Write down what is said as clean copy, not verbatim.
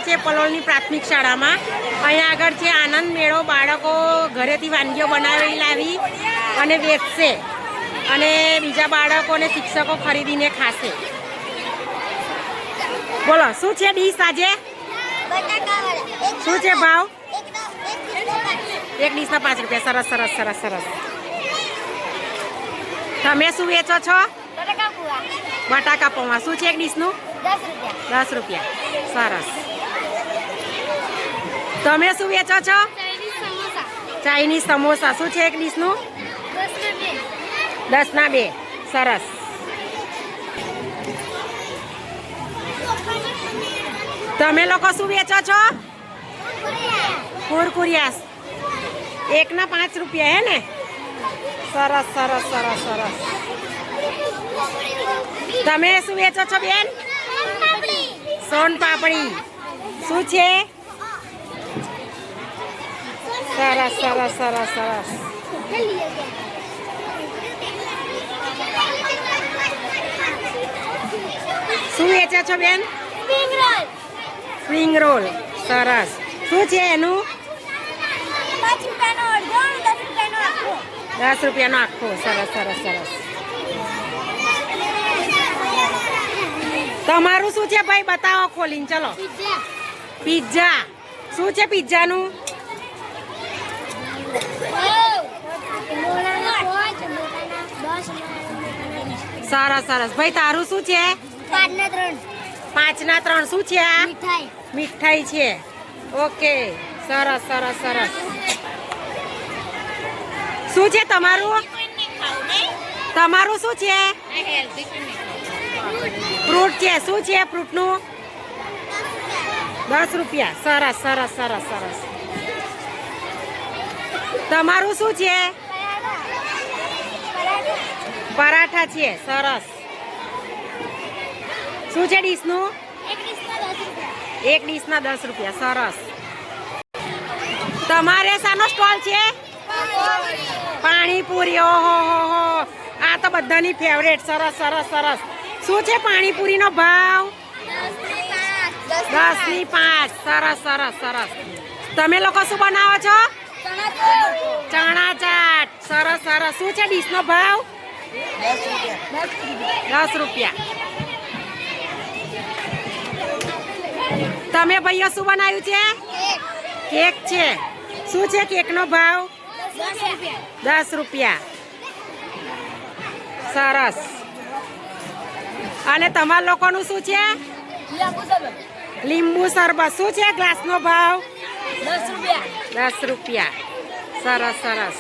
છે પલોલની પ્રાથમિક શાળામાં. અહીંયા આગળ છે આનંદ મેળો. બાળકો ઘરેથી વાનગીઓ બનાવી લાવી અને વેચશે અને બીજા બાળકોને શિક્ષકો ખરીદીને ખાશે. બોલો શું છે ડીશ આજે? શું છે ભાવ? એક ડીશના 5 રૂપિયા. સરસ સરસ સરસ સરસ. તમે શું વેચો છો? બટાકા પૌવા. શું છે એક ડીશનું? 10 રૂપિયા. સરસ. તમે શું વેચો છો? ચાઇનીઝ સમોસા. શું છે એક ડીશનું? 10ના 2. સરસ. તમે લોકો શું વેચો છો? કુરકુરિયા. 1ના 5 રૂપિયા હે ને? સરસ સરસ સરસ સરસ. તમે શું વેચો છો બેન? સોન પાપડી. શું છે? સરસ સરસ સરસ સરસ. શું વેચો છો બેન? Spring roll. સરસ. શું છે એનું? 10 રૂપિયાનો આખો. સરસ સરસ સરસ. તમારું શું છે ભાઈ? બતાવો ખોલીને. ચલો. પિઝા. શું છે પિઝાનું? સરસ સરસ. ભાઈ તારું શું છે? 5ના 3. શું છે આ? મીઠાઈ છે. ઓકે. સરસ સરસ સરસ. શું છે તમારું? તમારું શું છે? ફ્રૂટ છે. શું છે ફ્રૂટનું? 10 રૂપિયા. સરસ સરસ સરસ સરસ. તમારું શું છે? પરાઠા છે. સરસ. શું છે ડીશનું? એક ડીશના 10 રૂપિયા. સરસ. તમારે શાનો સ્ટોલ છે? પાણીપુરી. ઓહો હો. આ તો બધાની ફેવરેટ. સરસ સરસ સરસ. શું છે પાણીપુરીનો ભાવ? 10ની 5. સરસ સરસ સરસ. તમે લોકો શું બનાવો છો? ચણા ચાટ. સરસ સરસ. શું છે ડીશનો ભાવ? 10 રૂપિયા. તમે ભાઈઓ શું બનાવ્યું છે? કેક છે. શું છે કેકનો ભાવ? 10 રૂપિયા. સરસ. અને તમારા લોકોનું શું છે? લીંબુ શરબત. શું છે ગ્લાસનો ભાવ? 10 રૂપિયા. સરસ સરસ.